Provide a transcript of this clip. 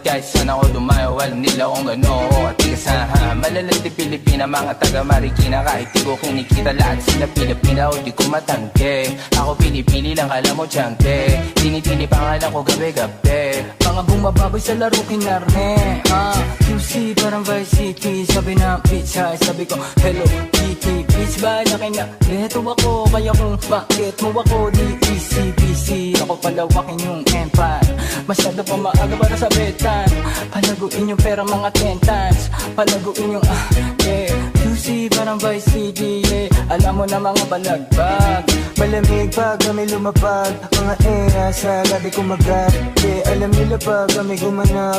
kahit saan ako dumayo. Alam nila kung gano'n ako katigasahan. Malalandi Pilipina, mga taga Marikina. Kahit di ko kinikita, lahat sila Pilipina o di ko matangke. Ako pinipili lang, alam mo tiyangke. Tinitili pangalan ko gabi-gabi. Mga bumababoy sa laro kinarne QC parang Vice City. Sabi na bitch hi, sabi ko hello Kitty. Bitch ba laki na eto ako. Kaya kung bakit mo ako di easy busy. Ako palawakin yung empire. Masyado pa maaga para sa betan. Palaguin yung pera mga 10 times. Palaguin yung yeah. QC parang Vice City yeah. Alam mo na mga balagbag. Malamig pag kami lumapag. Mga era sa gabi kumagat yeah. Alam nila pag kami gumanap.